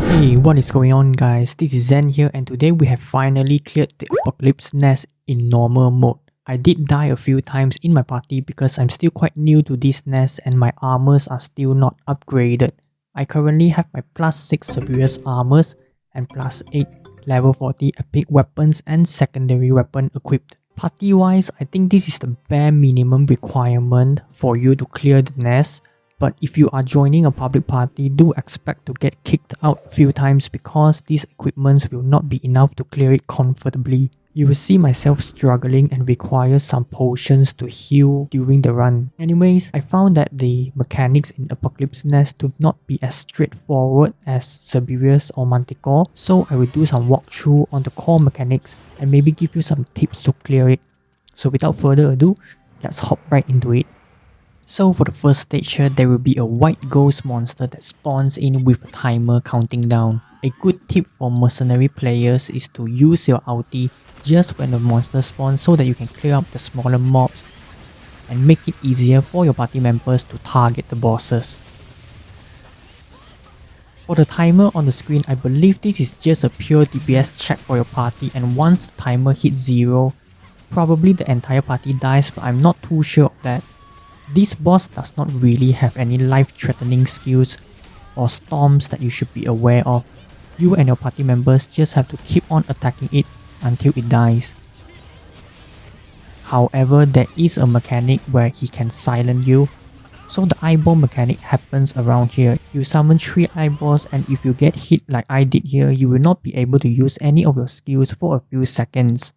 Hey, what is going on guys? This is Zen here and today we have finally cleared the Apocalypse nest in normal mode. I did die a few times in my party because I'm still quite new to this nest and my armors are still not upgraded. I currently have my plus 6 Cerberus armors and plus 8 level 40 epic weapons and secondary weapon equipped. Party wise, I think this is the bare minimum requirement for you to clear the nest. But if you are joining a public party, do expect to get kicked out a few times because these equipments will not be enough to clear it comfortably. You will see myself struggling and require some potions to heal during the run. Anyways, I found that the mechanics in Apocalypse Nest do not be as straightforward as Cerberus or Manticore, so I will do some walkthrough on the core mechanics and maybe give you some tips to clear it. So without further ado, let's hop right into it. So for the first stage here, there will be a white ghost monster that spawns in with a timer counting down. A good tip for mercenary players is to use your ulti just when the monster spawns so that you can clear up the smaller mobs and make it easier for your party members to target the bosses. For the timer on the screen, I believe this is just a pure DPS check for your party, and once the timer hits 0, probably the entire party dies, but I'm not too sure of that. This boss does not really have any life-threatening skills or storms that you should be aware of. You and your party members just have to keep on attacking it until it dies. However, there is a mechanic where he can silence you. So the eyeball mechanic happens around here. You summon 3 eyeballs and if you get hit like I did here, you will not be able to use any of your skills for a few seconds.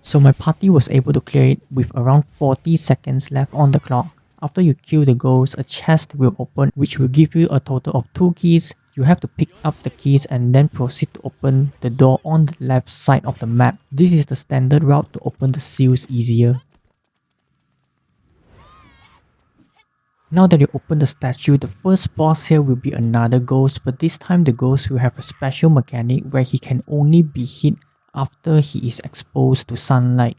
So my party was able to clear it with around 40 seconds left on the clock. After you kill the ghost, a chest will open which will give you a total of 2 keys. You have to pick up the keys and then proceed to open the door on the left side of the map. This is the standard route to open the seals easier. Now that you open the statue, the first boss here will be another ghost, but this time the ghost will have a special mechanic where he can only be hit after he is exposed to sunlight.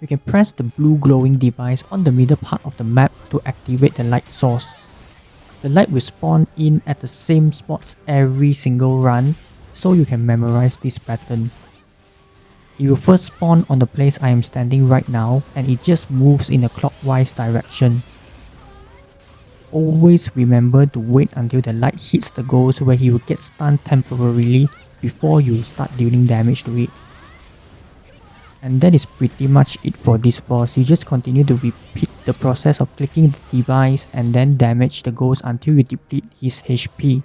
You can press the blue glowing device on the middle part of the map to activate the light source. The light will spawn in at the same spots every single run, so you can memorize this pattern. It will first spawn on the place I am standing right now, and it just moves in a clockwise direction. Always remember to wait until the light hits the ghost where he will get stunned temporarily before you start dealing damage to it. And that is pretty much it for this boss. You just continue to repeat the process of clicking the device and then damage the ghost until you deplete his HP.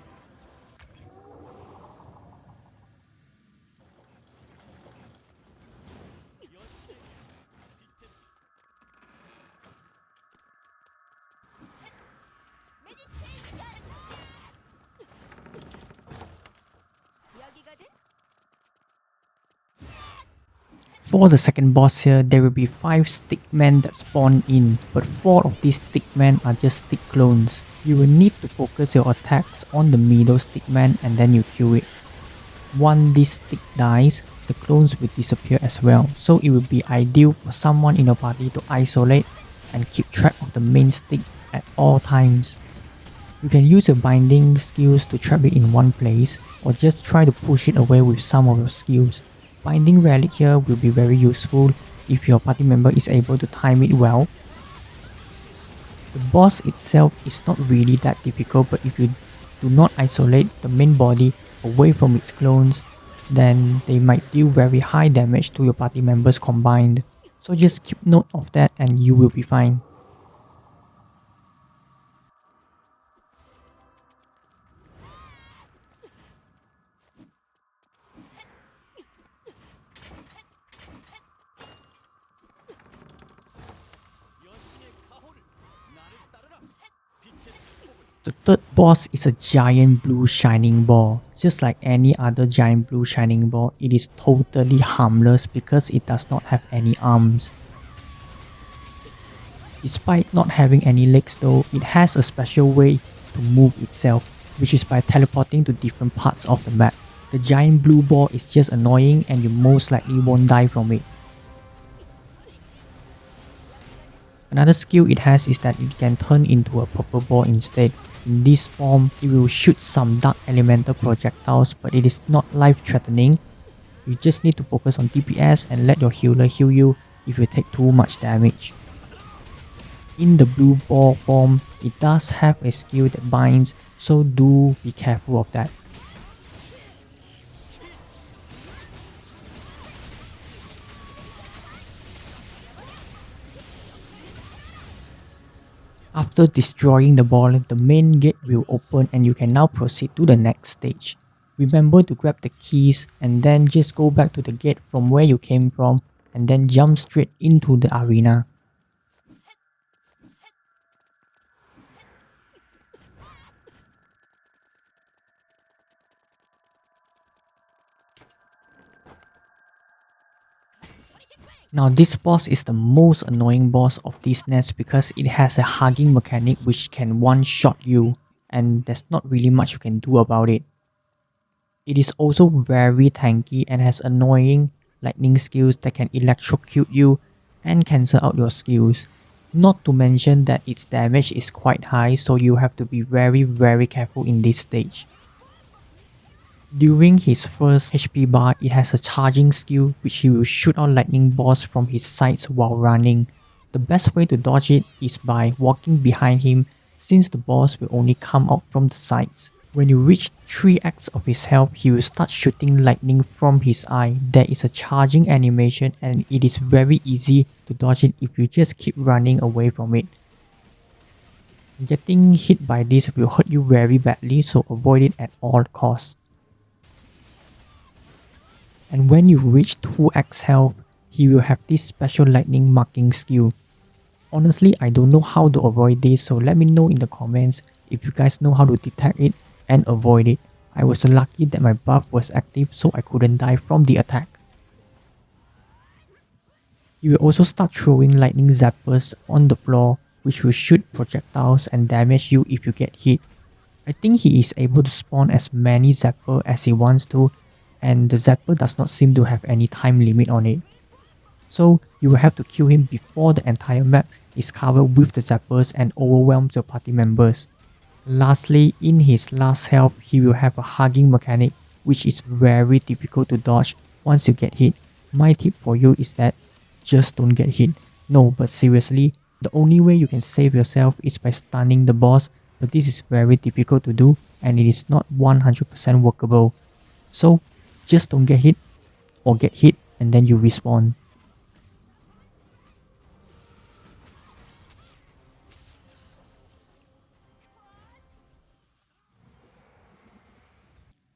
For the second boss here, there will be 5 stickmen that spawn in, but 4 of these stickmen are just stick clones. You will need to focus your attacks on the middle stickman and then you kill it. Once this stick dies, the clones will disappear as well, so it will be ideal for someone in your party to isolate and keep track of the main stick at all times. You can use your binding skills to trap it in one place, or just try to push it away with some of your skills. Binding relic here will be very useful if your party member is able to time it well. The boss itself is not really that difficult, but if you do not isolate the main body away from its clones, then they might deal very high damage to your party members combined. So just keep note of that and you will be fine. The third boss is a giant blue shining ball. Just like any other giant blue shining ball, it is totally harmless because it does not have any arms. Despite not having any legs though, it has a special way to move itself, which is by teleporting to different parts of the map. The giant blue ball is just annoying and you most likely won't die from it. Another skill it has is that it can turn into a purple ball instead. In this form, it will shoot some dark elemental projectiles, but it is not life-threatening. You just need to focus on DPS and let your healer heal you if you take too much damage. In the blue ball form, it does have a skill that binds, so do be careful of that. After destroying the ball, the main gate will open and you can now proceed to the next stage. Remember to grab the keys and then just go back to the gate from where you came from and then jump straight into the arena. Now this boss is the most annoying boss of this nest because it has a hugging mechanic which can one-shot you and there's not really much you can do about it. It is also very tanky and has annoying lightning skills that can electrocute you and cancel out your skills. Not to mention that its damage is quite high, so you have to be very careful in this stage. During his first HP bar, it has a charging skill which he will shoot out lightning balls from his sides while running. The best way to dodge it is by walking behind him since the balls will only come out from the sides. When you reach 3x of his health, he will start shooting lightning from his eye. There is a charging animation and it is very easy to dodge it if you just keep running away from it. Getting hit by this will hurt you very badly, so avoid it at all costs. And when you reach 2x health, he will have this special lightning marking skill. Honestly, I don't know how to avoid this, so let me know in the comments if you guys know how to detect it and avoid it. I was lucky that my buff was active so I couldn't die from the attack. He will also start throwing lightning zappers on the floor which will shoot projectiles and damage you if you get hit. I think he is able to spawn as many zappers as he wants to, and the zapper does not seem to have any time limit on it. So you will have to kill him before the entire map is covered with the zappers and overwhelms your party members. Lastly, in his last health, he will have a hugging mechanic which is very difficult to dodge once you get hit. My tip for you is that just don't get hit. No, but seriously, the only way you can save yourself is by stunning the boss, but this is very difficult to do and it is not 100% workable. So just don't get hit or get hit and then you respawn.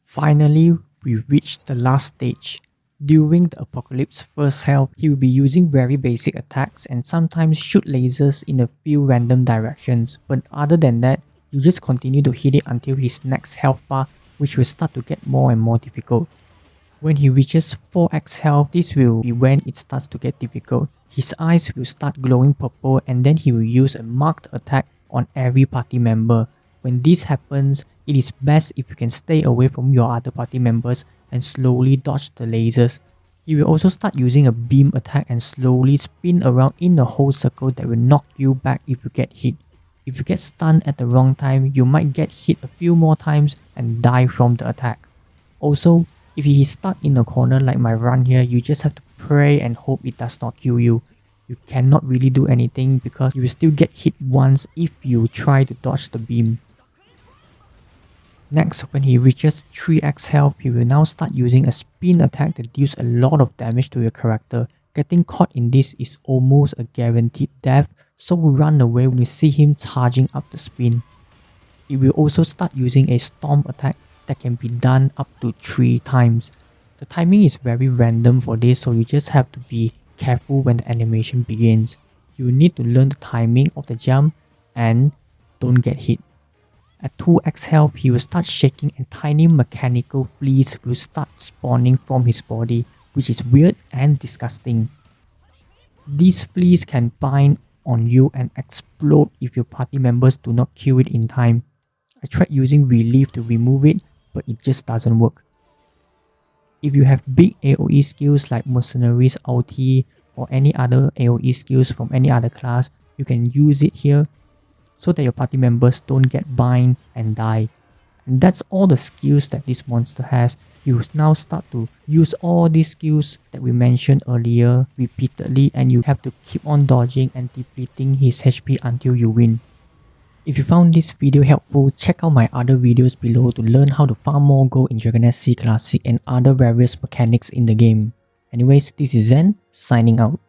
Finally, we reached the last stage. During the Apocalypse first health, he will be using very basic attacks and sometimes shoot lasers in a few random directions, but other than that, you just continue to hit it until his next health bar, which will start to get more and more difficult. When he reaches 4x health, this will be when it starts to get difficult. His eyes will start glowing purple and then he will use a marked attack on every party member. When this happens, it is best if you can stay away from your other party members and slowly dodge the lasers. He will also start using a beam attack and slowly spin around in a whole circle that will knock you back if you get hit. If you get stunned at the wrong time, you might get hit a few more times and die from the attack. Also, if he is stuck in a corner like my run here, you just have to pray and hope it does not kill you. You cannot really do anything because you will still get hit once if you try to dodge the beam. Next, when he reaches 3x health, he will now start using a spin attack that deals a lot of damage to your character. Getting caught in this is almost a guaranteed death, so run away when you see him charging up the spin. He will also start using a storm attack that can be done up to 3 times. The timing is very random for this, so you just have to be careful when the animation begins. You need to learn the timing of the jump and don't get hit. At 2x health, he will start shaking and tiny mechanical fleas will start spawning from his body, which is weird and disgusting. These fleas can bind on you and explode if your party members do not kill it in time. I tried using relief to remove it, but it just doesn't work. If you have big AoE skills like Mercenaries ulti or any other AoE skills from any other class, you can use it here so that your party members don't get bind and die. And that's all the skills that this monster has. You now start to use all these skills that we mentioned earlier repeatedly, and you have to keep on dodging and depleting his HP until you win. If you found this video helpful, check out my other videos below to learn how to farm more gold in Dragoness C Classic and other various mechanics in the game. Anyways, this is Zen, signing out.